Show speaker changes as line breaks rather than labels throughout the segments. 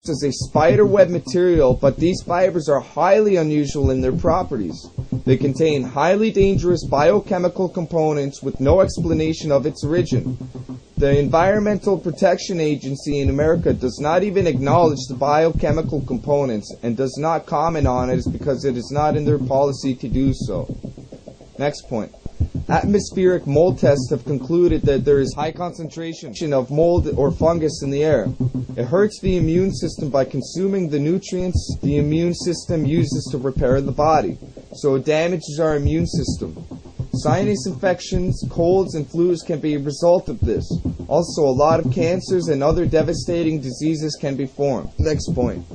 as a spiderweb material, but these fibers are highly unusual in their properties. They contain highly dangerous biochemical components with no explanation of its origin. The Environmental Protection Agency in America does not even acknowledge the biochemical components and does not comment on it because it is not in their policy to do so. Next point. Atmospheric mold tests have concluded that there is high concentration of mold or fungus in the air. It hurts the immune system by consuming the nutrients the immune system uses to repair the body, so it damages our immune system. Sinus infections, colds, and flus can be a result of this. Also, a lot of cancers and other devastating diseases can be formed. Next point.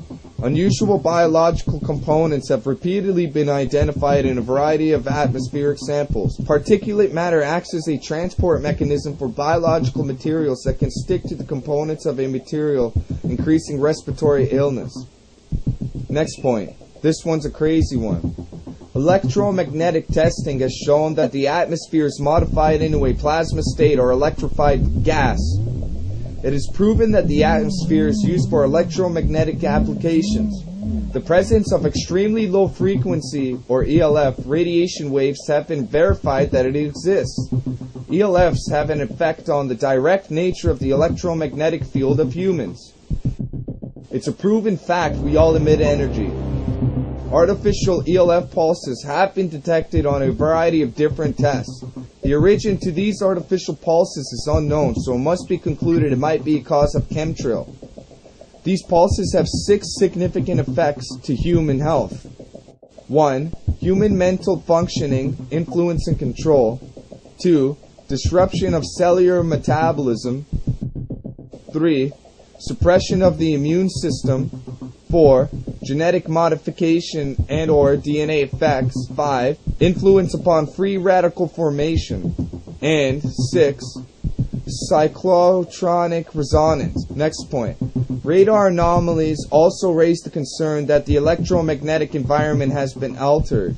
Unusual biological components have repeatedly been identified in a variety of atmospheric samples. Particulate matter acts as a transport mechanism for biological materials that can stick to the components of a material, increasing respiratory illness. Next point. This one's a crazy one. Electromagnetic testing has shown that the atmosphere is modified into a plasma state or electrified gas. It is proven that the atmosphere is used for electromagnetic applications. The presence of extremely low frequency, or ELF, radiation waves have been verified that it exists. ELFs have an effect on the direct nature of the electromagnetic field of humans. It's a proven fact we all emit energy. Artificial ELF pulses have been detected on a variety of different tests. The origin to these artificial pulses is unknown, so it must be concluded it might be a cause of chemtrail. These pulses have 6 significant effects to human health. 1. Human mental functioning, influence and control. 2. Disruption of cellular metabolism. 3. Suppression of the immune system. 4. Genetic modification and or DNA effects. 5. Influence upon free radical formation. And 6. Cyclotronic resonance. Next point. Radar anomalies also raise the concern that the electromagnetic environment has been altered.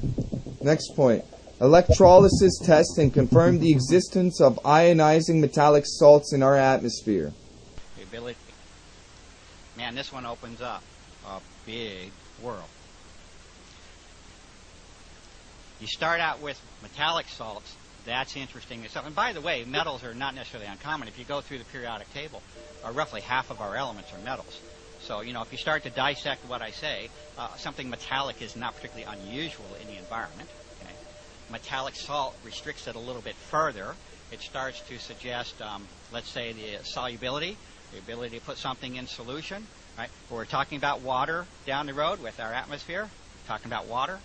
Next point. Electrolysis testing confirmed the existence of ionizing metallic salts in our atmosphere.
Man, this one opens up a big world. You start out with metallic salts. That's interesting itself. And by the way, metals are not necessarily uncommon. If you go through the periodic table, roughly half of our elements are metals. So, if you start to dissect what I say, something metallic is not particularly unusual in the environment. Okay? Metallic salt restricts it a little bit further. It starts to suggest, let's say, the solubility, the ability to put something in solution. Right? We're talking about water down the road with our atmosphere, talking about water.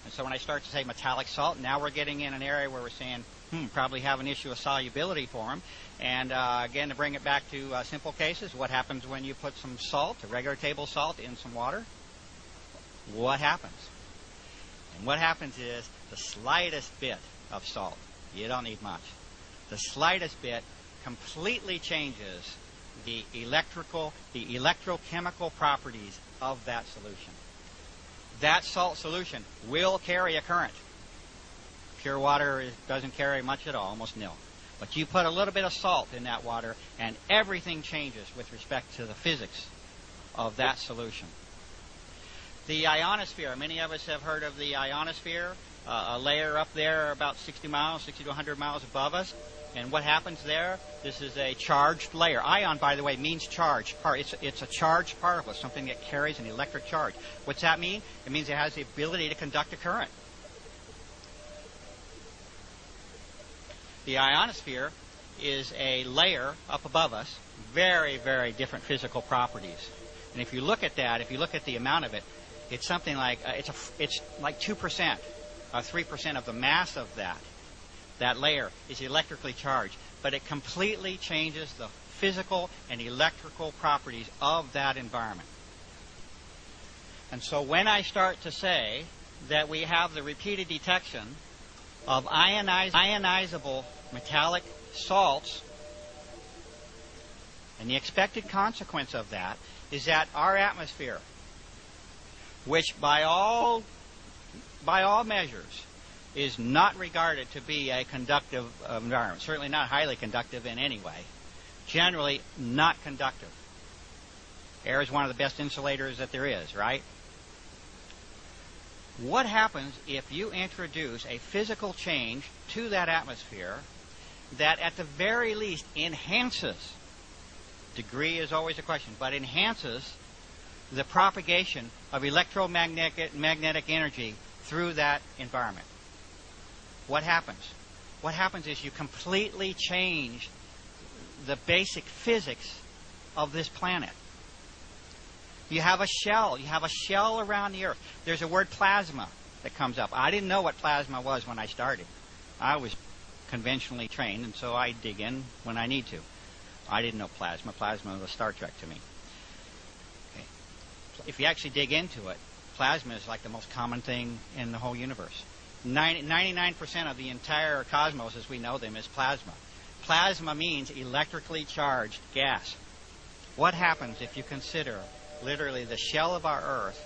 And so when I start to say metallic salt, now we're getting in an area where we're saying, probably have an issue of solubility for them. And again, to bring it back to simple cases, what happens when you put some salt, a regular table salt, in some water? What happens? And what happens is the slightest bit of salt, you don't need much, the slightest bit completely changes the electrochemical properties of that solution. That salt solution will carry a current. Pure water doesn't carry much at all, almost nil. But you put a little bit of salt in that water and everything changes with respect to the physics of that solution. The ionosphere, many of us have heard of the ionosphere, a layer up there about 60 to 100 miles above us. And what happens there? This is a charged layer. Ion, by the way, means charged. It's a charged particle, something that carries an electric charge. What's that mean? It means it has the ability to conduct a current. The ionosphere is a layer up above us, very, very different physical properties. And if you look at that, if you look at the amount of it, it's something like it's like 2%, 3% of the mass of that. That layer is electrically charged, but it completely changes the physical and electrical properties of that environment. And so when I start to say that we have the repeated detection of ionizable metallic salts, and the expected consequence of that is that our atmosphere, which by all measures is not regarded to be a conductive environment, certainly not highly conductive in any way, generally not conductive. Air is one of the best insulators that there is, right? What happens if you introduce a physical change to that atmosphere that at the very least enhances, degree is always a question, but enhances the propagation of electromagnetic energy through that environment? What happens? What happens is you completely change the basic physics of this planet. You have a shell. You have a shell around the Earth. There's a word plasma that comes up. I didn't know what plasma was when I started. I was conventionally trained, and so I dig in when I need to. I didn't know plasma. Plasma was Star Trek to me. Okay. If you actually dig into it, plasma is like the most common thing in the whole universe. 99% of the entire cosmos as we know them is plasma. Plasma means electrically charged gas. What happens if you consider literally the shell of our Earth,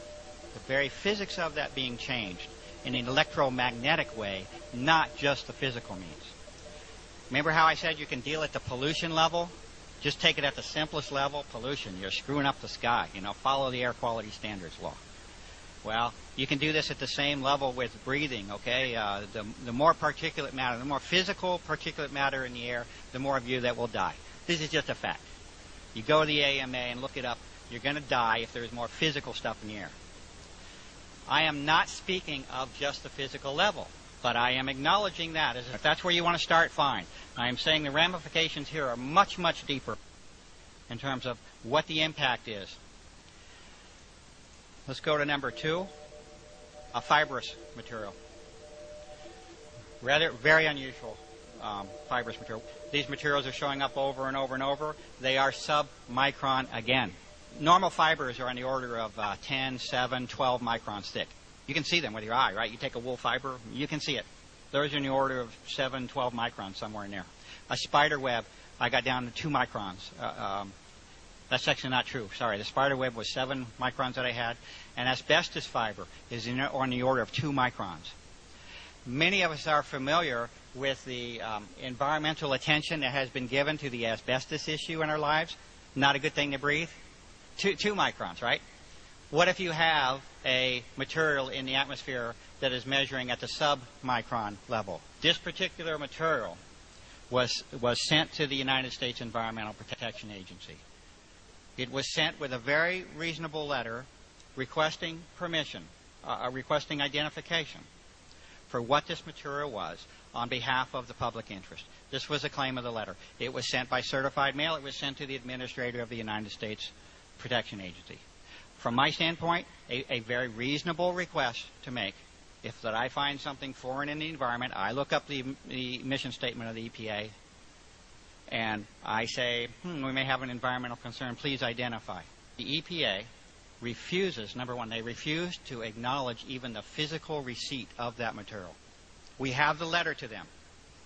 the very physics of that being changed in an electromagnetic way, not just the physical means? Remember how I said you can deal at the pollution level? Just take it at the simplest level, pollution. You're screwing up the sky. Follow the air quality standards law. Well, you can do this at the same level with breathing, okay? The more particulate matter, the more physical particulate matter in the air, the more of you that will die. This is just a fact. You go to the AMA and look it up. You're going to die if there's more physical stuff in the air. I am not speaking of just the physical level, but I am acknowledging that. If that's where you want to start, fine. I am saying the ramifications here are much, much deeper in terms of what the impact is. Let's go to number 2, a fibrous material. Very unusual fibrous material. These materials are showing up over and over and over. They are sub-micron again. Normal fibers are on the order of 10, 7, 12 microns thick. You can see them with your eye, right? You take a wool fiber, you can see it. Those are in the order of 7, 12 microns, somewhere in there. A spider web, I got down to 2 microns. That's actually not true. Sorry, the spider web was 7 microns that I had. And asbestos fiber is on the order of 2 microns. Many of us are familiar with the environmental attention that has been given to the asbestos issue in our lives. Not a good thing to breathe. 2 microns, right? What if you have a material in the atmosphere that is measuring at the sub-micron level? This particular material was sent to the United States Environmental Protection Agency. It was sent with a very reasonable letter requesting permission, requesting identification for what this material was on behalf of the public interest. This was a claim of the letter. It was sent by certified mail. It was sent to the administrator of the United States Protection Agency. From my standpoint, a very reasonable request to make. If that I find something foreign in the environment, I look up the mission statement of the EPA, and I say, we may have an environmental concern, please identify. The EPA refuses, number one, they refuse to acknowledge even the physical receipt of that material. We have the letter to them,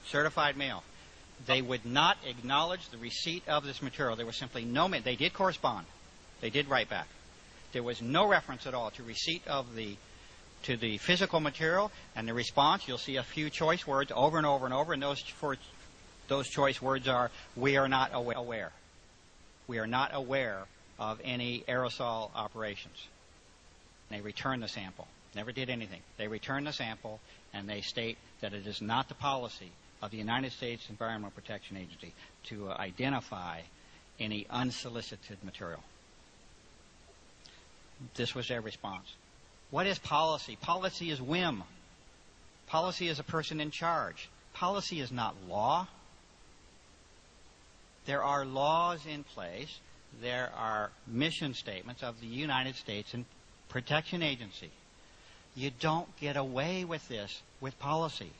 certified mail. They would not acknowledge the receipt of this material. There was simply no, they did correspond. They did write back. There was no reference at all to receipt of to the physical material, and the response, you'll see a few choice words over and over and over, and those choice words are, we are not aware. We are not aware of any aerosol operations. They return the sample. Never did anything. They return the sample, and they state that it is not the policy of the United States Environmental Protection Agency to identify any unsolicited material. This was their response. What is policy? Policy is whim. Policy is a person in charge. Policy is not law. There are laws in place. There are mission statements of the United States Protection Agency. You don't get away with this with policy.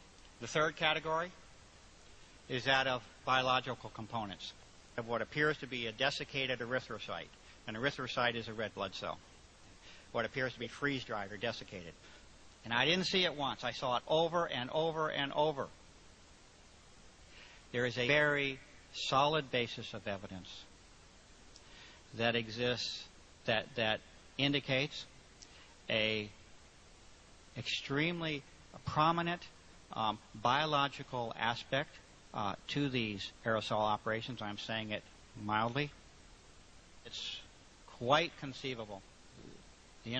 The third category is that of biological components, of what appears to be a desiccated erythrocyte. An erythrocyte is a red blood cell. What appears to be freeze-dried or desiccated. And I didn't see it once. I saw it over and over and over. There is a very solid basis of evidence that exists that indicates a extremely prominent biological aspect to these aerosol operations. I'm saying it mildly. It's quite conceivable. The